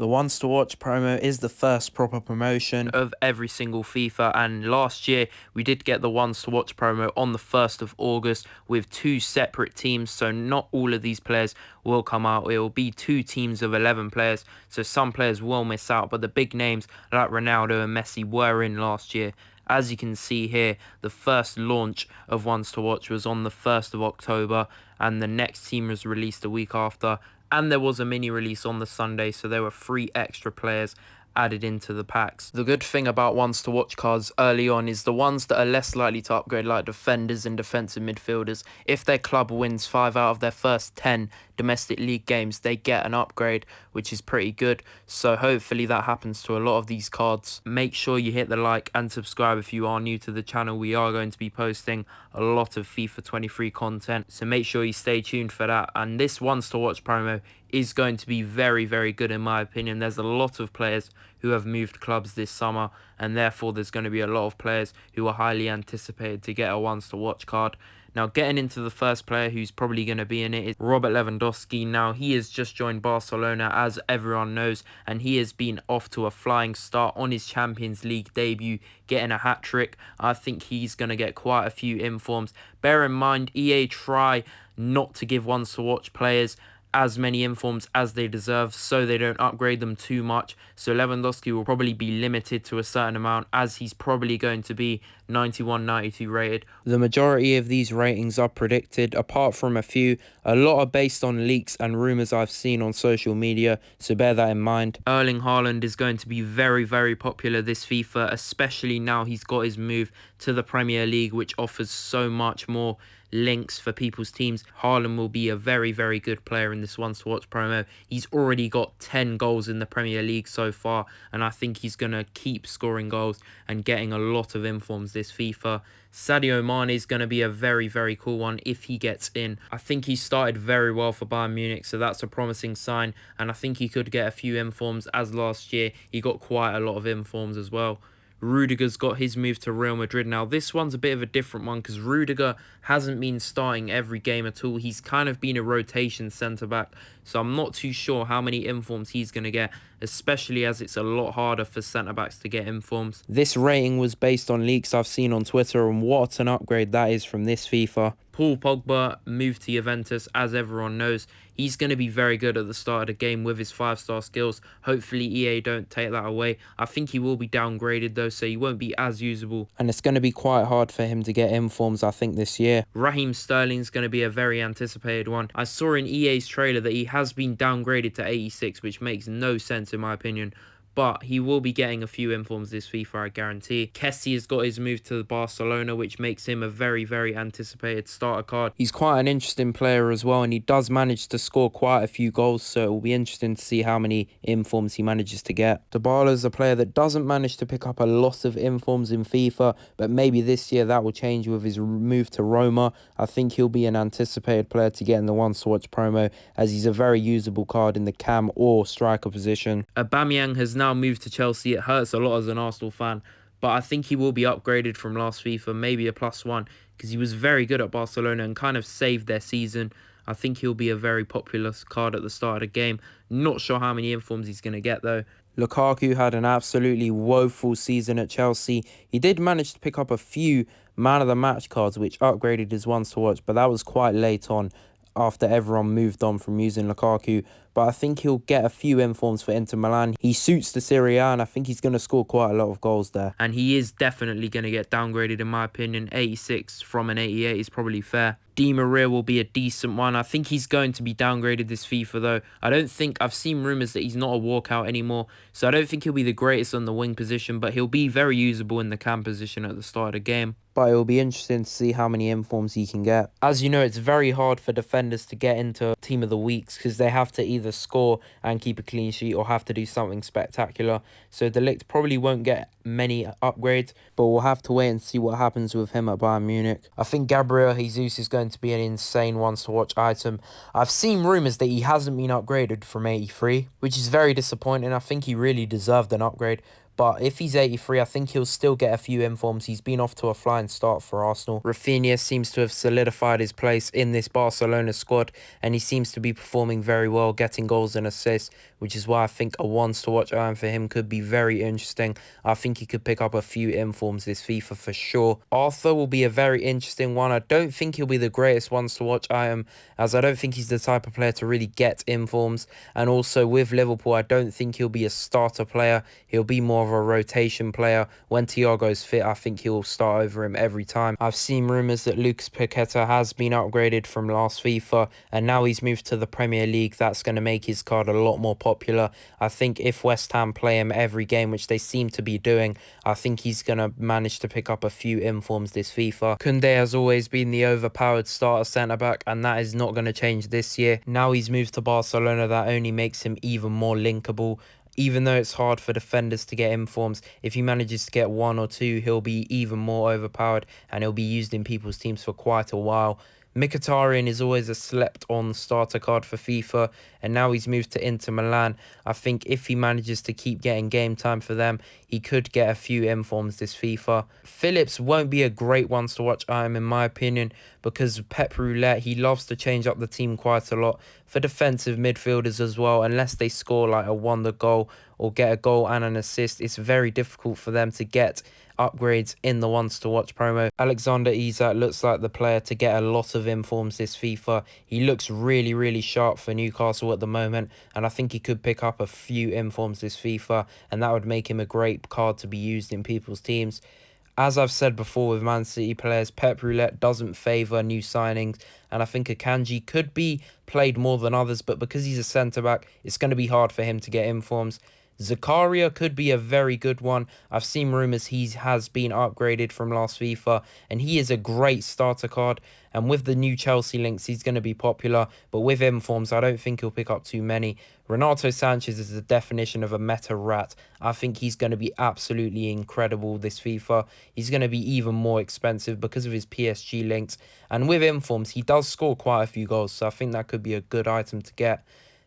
The Ones to Watch promo is the first proper promotion of every single FIFA, and last year we did get the Ones to Watch promo on the 1st of August with two separate teams, so not all of these players will come out. It will be two teams of 11 players, so some players will miss out, but the big names like Ronaldo and Messi were in last year. As you can see here, the first launch of Ones to Watch was on the 1st of October, and the next team was released a week after. And there was a mini release on the Sunday, so there were 3 extra players added into the packs. The good thing about Ones to Watch cards early on is the ones that are less likely to upgrade, like defenders and defensive midfielders. If their club wins 5 out of their first 10 domestic league games, they get an upgrade, which is pretty good. So hopefully that happens to a lot of these cards. Make sure you hit the like and subscribe if you are new to the channel. We are going to be posting a lot of FIFA 23 content, so make sure you stay tuned for that. And this Ones to Watch promo is going to be very, very good in my opinion. There's a lot of players who have moved clubs this summer, and therefore there's going to be a lot of players who are highly anticipated to get a Ones to Watch card. Now, getting into the first player who's probably going to be in it is Robert Lewandowski. Now, he has just joined Barcelona, as everyone knows, and he has been off to a flying start on his Champions League debut, getting a hat-trick. I think he's going to get quite a few informs. Bear in mind, EA try not to give Ones to Watch players as many informs as they deserve, so they don't upgrade them too much. So Lewandowski will probably be limited to a certain amount, as he's probably going to be 91, 92 rated. The majority of these ratings are predicted, apart from a few. A lot are based on leaks and rumours I've seen on social media, so bear that in mind. Erling Haaland is going to be very, very popular this FIFA, especially now he's got his move to the Premier League, which offers so much more links for people's teams. Haaland will be a very, very good player in this Ones to Watch promo. He's already got 10 goals in the Premier League so far, and I think he's going to keep scoring goals and getting a lot of informs this FIFA. Sadio Mane is going to be a very, very cool one if he gets in. I think he started very well for Bayern Munich, so that's a promising sign, and I think he could get a few informs, as last year he got quite a lot of informs as well. Rudiger's got his move to Real Madrid. Now, this one's a bit of a different one because Rudiger hasn't been starting every game at all. He's kind of been a rotation centre-back, so I'm not too sure how many informs he's going to get, especially as it's a lot harder for centre-backs to get informs. This rating was based on leaks I've seen on Twitter, and what an upgrade that is from this FIFA. Paul Pogba moved to Juventus, as everyone knows. He's going to be very good at the start of the game with his 5-star skills. Hopefully EA don't take that away. I think he will be downgraded though, so he won't be as usable. And it's going to be quite hard for him to get informs, I think, this year. Raheem Sterling's going to be a very anticipated one. I saw in EA's trailer that he has been downgraded to 86, which makes no sense in my opinion. But he will be getting a few informs this FIFA, I guarantee. Kessie has got his move to Barcelona, which makes him a very, very anticipated starter card. He's quite an interesting player as well, and he does manage to score quite a few goals, so it will be interesting to see how many informs he manages to get. Dybala's a player that doesn't manage to pick up a lot of informs in FIFA, but maybe this year that will change with his move to Roma. I think he'll be an anticipated player to get in the Ones to Watch promo, as he's a very usable card in the cam or striker position. Aubameyang has now moved to Chelsea. It hurts a lot as an Arsenal fan, but I think he will be upgraded from last FIFA, maybe a +1, because he was very good at Barcelona and kind of saved their season. I think he'll be a very popular card at the start of the game. Not sure how many informs he's going to get though. Lukaku had an absolutely woeful season at Chelsea. He did manage to pick up a few man of the match cards which upgraded his Ones to Watch, but that was quite late on after everyone moved on from using Lukaku. But I think he'll get a few informs for Inter Milan. He suits the Serie A, and I think he's going to score quite a lot of goals there. And he is definitely going to get downgraded in my opinion. 86 from an 88 is probably fair. Di Maria will be a decent one. I think he's going to be downgraded this FIFA though. I've seen rumours that he's not a walkout anymore, so I don't think he'll be the greatest on the wing position, but he'll be very usable in the cam position at the start of the game. But it will be interesting to see how many informs he can get. As you know, it's very hard for defenders to get into Team of the Weeks because they have to either score and keep a clean sheet or have to do something spectacular. So De Ligt probably won't get many upgrades, but we'll have to wait and see what happens with him at Bayern Munich. I think Gabriel Jesus is going to be an insane Ones to Watch item. I've seen rumours that he hasn't been upgraded from 83, which is very disappointing. I think he really deserved an upgrade, But if he's 83, I think he'll still get a few informs. He's been off to a flying start for Arsenal. Rafinha seems to have solidified his place in this Barcelona squad, and he seems to be performing very well, getting goals and assists, which is why I think a ones to watch item for him could be very interesting. I think he could pick up a few informs this FIFA for sure. Arthur will be a very interesting one. I don't think he'll be the greatest ones to watch item, as I don't think he's the type of player to really get informs. And also with Liverpool, I don't think he'll be a starter player. He'll be more of a rotation player. When Thiago's fit, I think he'll start over him every time. I've seen rumours that Lucas Paqueta has been upgraded from last FIFA, and now he's moved to the Premier League. That's going to make his card a lot more popular. I think if West Ham play him every game, which they seem to be doing, I think he's going to manage to pick up a few informs this FIFA. Koundé has always been the overpowered starter centre-back, and that is not going to change this year. Now he's moved to Barcelona, that only makes him even more linkable. Even though it's hard for defenders to get informs, if he manages to get one or two, he'll be even more overpowered, and he'll be used in people's teams for quite a while. Mkhitaryan is always a slept-on starter card for FIFA, and now he's moved to Inter Milan. I think if he manages to keep getting game time for them, he could get a few informs this FIFA. Phillips won't be a great one to watch item in my opinion, because Pep Roulette, he loves to change up the team quite a lot for defensive midfielders as well. Unless they score like a wonder goal or get a goal and an assist, it's very difficult for them to get upgrades in the ones to watch promo. Alexander Isak looks like the player to get a lot of informs this FIFA. He looks really sharp for Newcastle at the moment, and I think he could pick up a few informs this FIFA, and that would make him a great card to be used in people's teams. As I've said before with Man City players, Pep Roulette doesn't favour new signings, and I think Akanji could be played more than others, but because he's a centre-back, it's going to be hard for him to get informs. Zakaria could be a very good one. I've seen rumours he has been upgraded from last FIFA, and he is a great starter card. And with the new Chelsea links, he's going to be popular. But with informs, I don't think he'll pick up too many. Renato Sanchez is the definition of a meta rat. I think he's going to be absolutely incredible this FIFA. He's going to be even more expensive because of his PSG links. And with informs, he does score quite a few goals, so I think that could be a good item to get.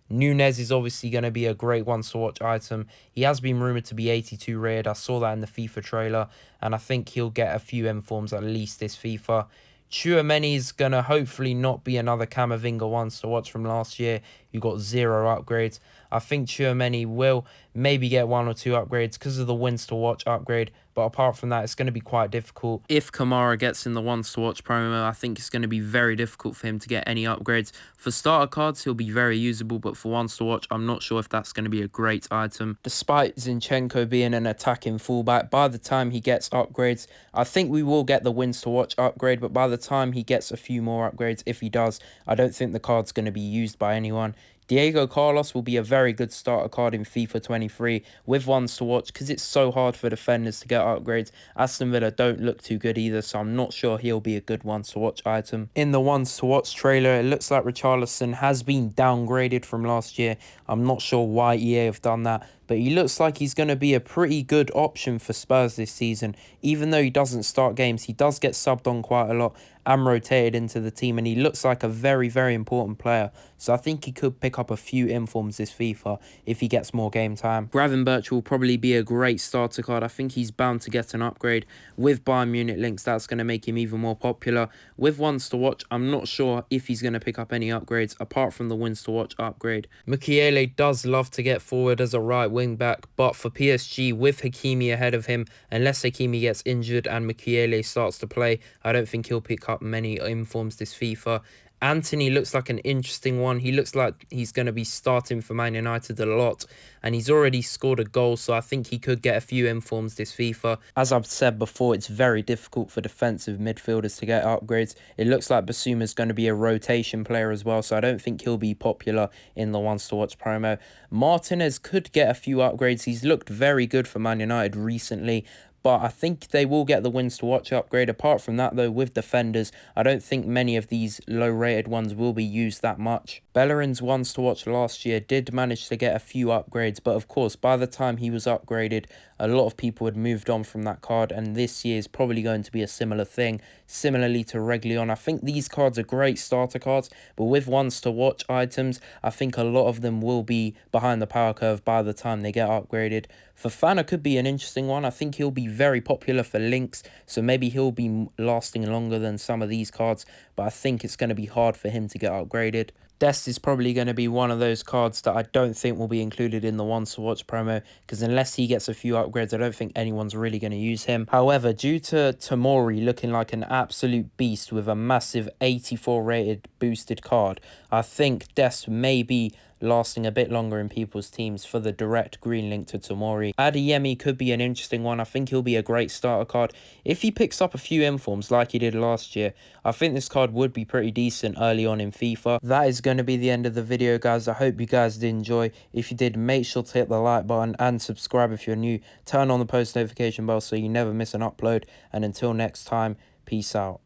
Nunez is obviously going to be a great one to watch item. He has been rumoured to be 82 rated. I saw that in the FIFA trailer, and I think he'll get a few informs at least this FIFA. Tchouaméni is going to hopefully not be another Camavinga ones to watch from last year. You got 0 upgrades. I think Tchouaméni will maybe get 1 or 2 upgrades because of the wins to watch upgrade. But apart from that, it's going to be quite difficult. If Kamara gets in the ones to watch promo, I think it's going to be very difficult for him to get any upgrades. For starter cards, he'll be very usable, but for ones to watch, I'm not sure if that's going to be a great item. Despite Zinchenko being an attacking fullback, by the time he gets upgrades, I think we will get the wins to watch upgrade, but by the time he gets a few more upgrades, if he does, I don't think the card's going to be used by anyone. Diego Carlos will be a very good starter card in FIFA 23 with ones to watch because it's so hard for defenders to get upgrades. Aston Villa don't look too good either, so I'm not sure he'll be a good ones to watch item. In the ones to watch trailer, it looks like Richarlison has been downgraded from last year. I'm not sure why EA have done that, but he looks like he's going to be a pretty good option for Spurs this season. Even though he doesn't start games, he does get subbed on quite a lot and rotated into the team, and he looks like a very important player. So I think he could pick up a few informs this FIFA if he gets more game time. Gravenberch will probably be a great starter card. I think he's bound to get an upgrade. With Bayern Munich links, that's going to make him even more popular. With ones to watch, I'm not sure if he's going to pick up any upgrades apart from the wins to watch upgrade. Mukiele does love to get forward as a right wing back, but for PSG with Hakimi ahead of him, unless Hakimi gets injured and Mukiele starts to play, I don't think he'll pick up many informs this FIFA. Anthony looks like an interesting one. He looks like he's going to be starting for Man United a lot, and he's already scored a goal, so I think he could get a few informs this FIFA. As I've said before, it's very difficult for defensive midfielders to get upgrades. It looks like Basuma's going to be a rotation player as well, so I don't think he'll be popular in the ones to watch promo. Martinez could get a few upgrades. He's looked very good for Man United recently, but I think they will get the wins to watch upgrade. Apart from that, though, with defenders, I don't think many of these low-rated ones will be used that much. Bellerin's ones to watch last year did manage to get a few upgrades, but of course, by the time he was upgraded, a lot of people had moved on from that card, and this year is probably going to be a similar thing. Similarly to Reguilon, I think these cards are great starter cards, but with ones to watch items, I think a lot of them will be behind the power curve by the time they get upgraded. Fofana could be an interesting one. I think he'll be very popular for links, so maybe he'll be lasting longer than some of these cards, but I think it's going to be hard for him to get upgraded. Dest is probably going to be one of those cards that I don't think will be included in the ones to watch promo, because unless he gets a few upgrades, I don't think anyone's really going to use him. However, due to Tomori looking like an absolute beast with a massive 84 rated boosted card, I think Dest may be lasting a bit longer in people's teams for the direct green link to Tomori. Adeyemi could be an interesting one. I think he'll be a great starter card. If he picks up a few informs like he did last year, I think this card would be pretty decent early on in FIFA. That is going to be the end of the video, guys. I hope you guys did enjoy. If you did, make sure to hit the like button and subscribe if you're new. Turn on the post notification bell so you never miss an upload. And until next time, peace out.